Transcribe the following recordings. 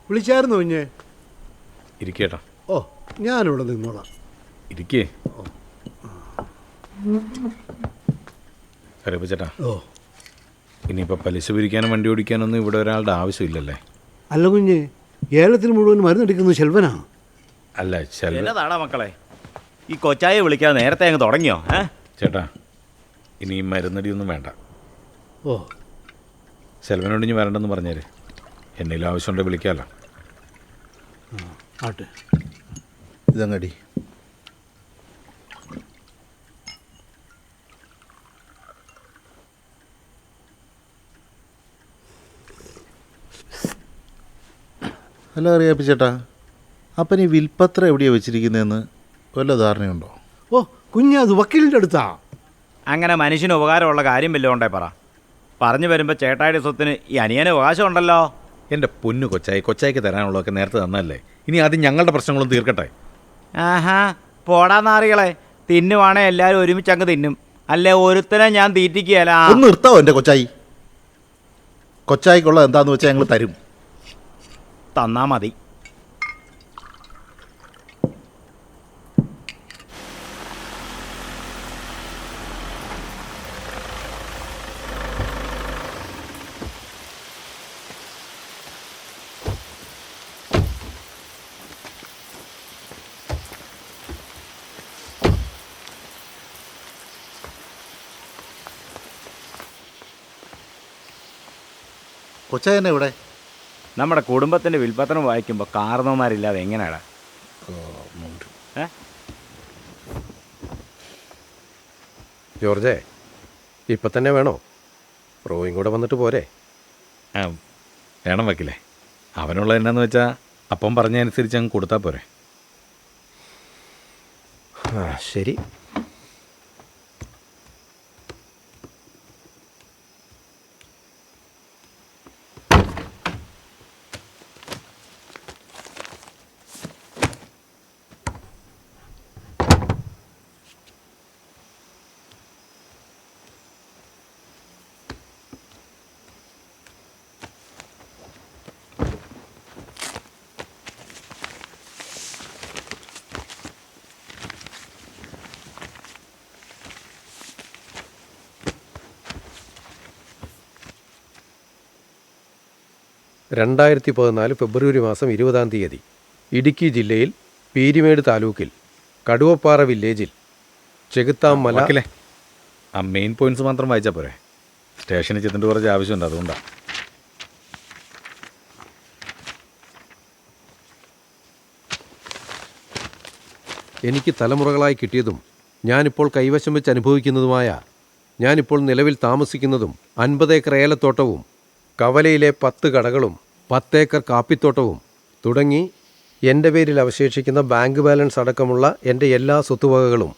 വിളിച്ചായിരുന്നു കുഞ്ഞേ? ഇരിക്കേട്ടാ. ഓ, ഞാനിവിടെ നിന്നോളാം. ഇരിക്കേ. കരപ്പച്ചേട്ടാ, ഓ, ഇനിയിപ്പോൾ പലിശ പിരിക്കാനും വണ്ടി ഓടിക്കാനൊന്നും ഇവിടെ ഒരാളുടെ ആവശ്യമില്ലല്ലേ? അല്ല കുഞ്ഞേ, ഏലത്തിന് മുഴുവൻ മരുന്നെടുക്കുന്നത് ശെൽവനാണ്. അല്ല എന്നതാടാ മക്കളെ, ഈ കൊച്ചായെ വിളിക്കാതെ നേരത്തെ അങ്ങ് തുടങ്ങിയോ? ചേട്ടാ, ഇനി ഈ മരുന്നടിയൊന്നും വേണ്ട. ഓ, സെൽവനോട് ഇനി വരണ്ടെന്ന് പറഞ്ഞേര്. എന്തെങ്കിലും ആവശ്യമുണ്ടെങ്കിൽ വിളിക്കാമല്ലോ. ആട്ടെ. ഇതങ്ങടി. അല്ല അറിയാപ്പിച്ചേട്ടാ, അപ്പം ഈ വിൽപ്പത്രം എവിടെയാണ് വെച്ചിരിക്കുന്നതെന്ന് വല്ല ധാരണയുണ്ടോ? ഓ കുഞ്ഞ്, അത് വക്കീലിൻ്റെ അടുത്താ. അങ്ങനെ മനുഷ്യന് ഉപകാരമുള്ള കാര്യം വല്ലതും ഉണ്ടേ പറ. പറഞ്ഞു വരുമ്പോൾ ചേട്ടായുടെ സ്വത്തിന് ഈ അനിയന് അവകാശം ഉണ്ടല്ലോ. എൻ്റെ പൊന്നു കൊച്ചായി, കൊച്ചായിക്ക് തരാനുള്ളതൊക്കെ നേരത്തെ തന്നല്ലേ. ഇനി ആദ്യം ഞങ്ങളുടെ പ്രശ്നങ്ങളും തീർക്കട്ടെ. ആഹാ, പോടാ നാറികളെ. തിന്നുവാണേ എല്ലാവരും ഒരുമിച്ച് അങ്ങ് തിന്നും. അല്ലേ ഒരുത്തനെ ഞാൻ തീറ്റിക്കുകയല്ല. ഒന്ന് നിർത്താവോ എൻ്റെ കൊച്ചായി? കൊച്ചായിക്കുള്ളത് എന്താന്ന് വെച്ചാൽ ഞങ്ങൾ തരും. തന്നാ മതി. കൊച്ചായി തന്നെ ഇവിടെ. നമ്മുടെ കുടുംബത്തിൻ്റെ വിൽപ്പത്രം വായിക്കുമ്പോൾ കാരണവന്മാരില്ലാതെ എങ്ങനെയാടാ? ജോർജേ, ഇപ്പം തന്നെ വേണോ? റോയും കൂടെ വന്നിട്ട് പോരെ? വേണം വയ്ക്കില്ലേ. അവനുള്ള എന്നാന്ന് വെച്ചാൽ അപ്പം പറഞ്ഞതനുസരിച്ച് അങ്ങ് കൊടുത്താൽ പോരെ. ആ ശരി. ഫെബ്രുവരി മാസം 20-ാം തീയതി ഇടുക്കി ജില്ലയിൽ പീരിമേട് താലൂക്കിൽ കടുവപ്പാറ വില്ലേജിൽ ചെകുത്താം മല. ആ മെയിൻ പോയിന്റ്സ് മാത്രം വായിച്ചാൽ പോരെ. സ്റ്റേഷനിൽ ചെന്നിട്ട് കുറച്ച് ആവശ്യമുണ്ട്, അതുകൊണ്ടാണ്. എനിക്ക് തലമുറകളായി കിട്ടിയതും ഞാനിപ്പോൾ കൈവശം വെച്ച് അനുഭവിക്കുന്നതുമായ, ഞാനിപ്പോൾ നിലവിൽ താമസിക്കുന്നതും 50 ഏക്കർ ഏലത്തോട്ടവും കവലയിലെ 10 കടകളും 10 ഏക്കർ കാപ്പിത്തോട്ടവും തുടങ്ങി എൻ്റെ പേരിൽ അവശേഷിക്കുന്ന ബാങ്ക് ബാലൻസ് അടക്കമുള്ള എൻ്റെ എല്ലാ സ്വത്തുവകകളും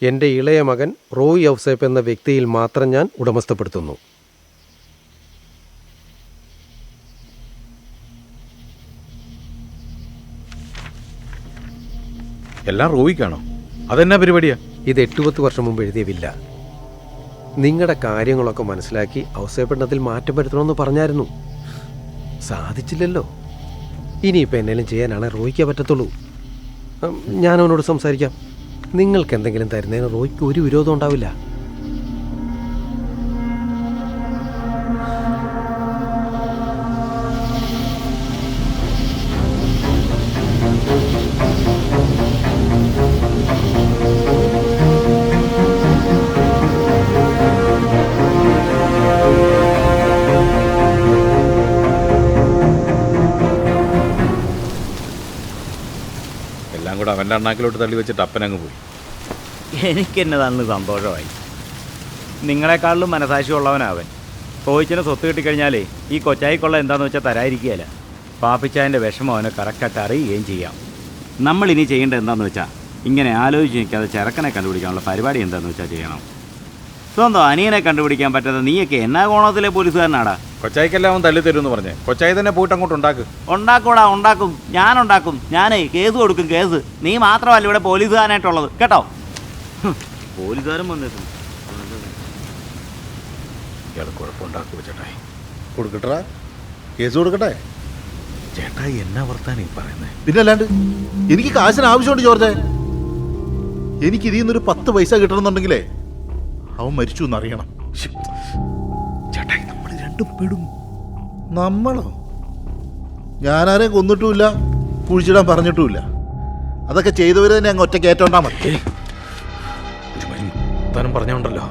എൻ്റെ ഇളയ മകൻ റോയ് ഔസേപ്പ് എന്ന വ്യക്തിയിൽ മാത്രം ഞാൻ ഉടമസ്ഥപ്പെടുത്തുന്നു. എല്ലാം റോയിക്കാണോ? അതെന്നാ പരിപാടിയാ? ഇത് 8-10 വർഷം മുമ്പ് എഴുതിയവില്ല. നിങ്ങളുടെ കാര്യങ്ങളൊക്കെ മനസ്സിലാക്കി ഔസേപ്പെണ്ണത്തിൽ മാറ്റം വരുത്തണമെന്ന് പറഞ്ഞായിരുന്നു. സാധിച്ചില്ലല്ലോ. ഇനിയിപ്പോൾ എന്തെങ്കിലും ചെയ്യാനാണ് റോയ്ക്ക് പറ്റത്തുള്ളൂ. ഞാൻ അവനോട് സംസാരിക്കാം. നിങ്ങൾക്ക് എന്തെങ്കിലും തരുന്നതിന് റോയ്ക്ക് ഒരു വിരോധം ഉണ്ടാവില്ല. എല്ലാം കൂടെ അവൻ്റെ അണ്ണാക്കിലോട്ട് തള്ളി വെച്ചിട്ട് അപ്പനങ്ങ് പോയി. എനിക്കെന്നതാണ് സന്തോഷമായി. നിങ്ങളെക്കാളിലും മനസാക്ഷിയുള്ളവനവൻ. കോയിച്ചിന് സ്വത്ത് കിട്ടിക്കഴിഞ്ഞാലേ ഈ കൊച്ചായിക്കുള്ള എന്താണെന്ന് വെച്ചാൽ തരാതിരിക്കുകയല്ല. പാപ്പിച്ചായൻ്റെ വിഷമം അവനെ കറക്റ്റായിട്ട് അറിയുകയും ചെയ്യാം. നമ്മളിനി ചെയ്യേണ്ടത് എന്താണെന്ന് വെച്ചാൽ ഇങ്ങനെ ആലോചിച്ച് നിൽക്കാതെ ചെറുക്കനെ കണ്ടുപിടിക്കാനുള്ള പരിപാടി എന്താണെന്ന് വെച്ചാൽ ചെയ്യണം. സ്വന്തം അനിയനെ കണ്ടുപിടിക്കാൻ പറ്റാതെ നീയൊക്കെ എന്നാ കോണത്തിലെ പോലീസുകാരനാടാ? കൊച്ചായിക്കെല്ലാം അവൻ തള്ളി തരുമെന്ന് പറഞ്ഞേ. കൊച്ചായി തന്നെ പോയിട്ട് അങ്ങോട്ട് ഉണ്ടാക്കൂടാ. ഉണ്ടാക്കും, ഞാനുണ്ടാക്കും. ഞാനേ കേസ് കൊടുക്കും, കേസ്. നീ മാത്രമല്ല ഇവിടെ പോലീസുകാരനായിട്ടുള്ളത്, കേട്ടോ? പോലീസുകാരൻ വന്നിട്ടുണ്ട്. ഇയാൾ കുഴപ്പമുണ്ടാക്കുക ചേട്ടായി. കൊടുക്കട്ടാ, കേസ് കൊടുക്കട്ടെ. ചേട്ടാ എന്നാ വർത്താനം ഈ പറയുന്നത്? പിന്നെ അല്ലാണ്ട് എനിക്ക് കാശിന് ആവശ്യമുണ്ട് ജോർജെ. എനിക്ക് ഇതിൽ നിന്നൊരു 10 പൈസ കിട്ടണമെന്നുണ്ടെങ്കിലേ അവൻ മരിച്ചു എന്നറിയണം. ചേട്ടാ നമ്മൾ രണ്ടും പെടും. നമ്മളോ? ഞാനാരെയും കൊന്നിട്ടുമില്ല, കുഴിച്ചിടാൻ പറഞ്ഞിട്ടുമില്ല. അതൊക്കെ ചെയ്തവര് തന്നെ അങ്ങ് ഒറ്റ കയറ്റോണ്ടാ മതി. താനും പറഞ്ഞോണ്ടല്ലോ.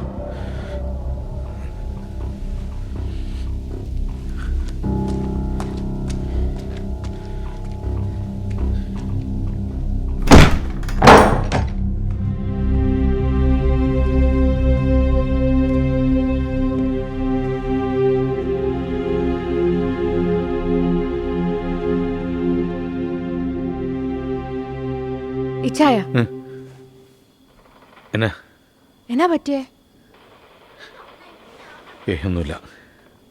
ഇച്ചായ എന്നാ എന്നാ പറ്റിയേ? ഒന്നുമില്ല.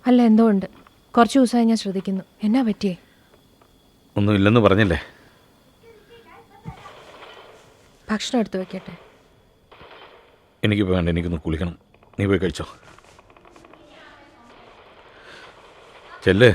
അല്ല എന്തോ ഉണ്ട്. കുറച്ച് ദിവസമായി ഞാൻ ശ്രദ്ധിക്കുന്നു. എന്നാ പറ്റിയേ? ഒന്നുമില്ലെന്ന് പറഞ്ഞില്ലേ. ഭക്ഷണം എടുത്തു വെക്കട്ടെ? എനിക്ക് വേണ്ട, എനിക്കൊന്ന് കുളിക്കണം. നീ പോയി കഴിച്ചോ. ചെല്ല്.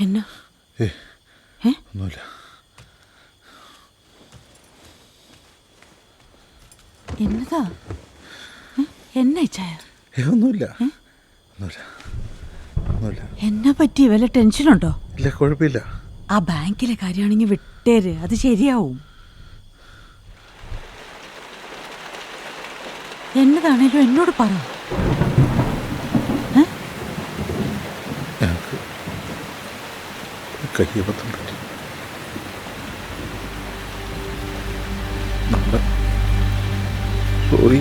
എന്നാ ഒന്നുമില്ല. എന്നതാ എന്നാ ഇച്ചായ? ഒന്നുമില്ല, ഒന്നുമില്ല, ഒന്നുമില്ല. എന്നാ പറ്റി? വല്ല ടെൻഷനുണ്ടോ? ഇല്ല, കുഴപ്പമില്ല. ആ ബാങ്കിലെ കാര്യമാണെങ്കിൽ വിട്ടേര്, അത് ശരിയാവും. എന്നതാണേലും എന്നോട് പറ. ഞങ്ങൾക്ക് കയ്യബദ്ധം പറ്റി. സോറി.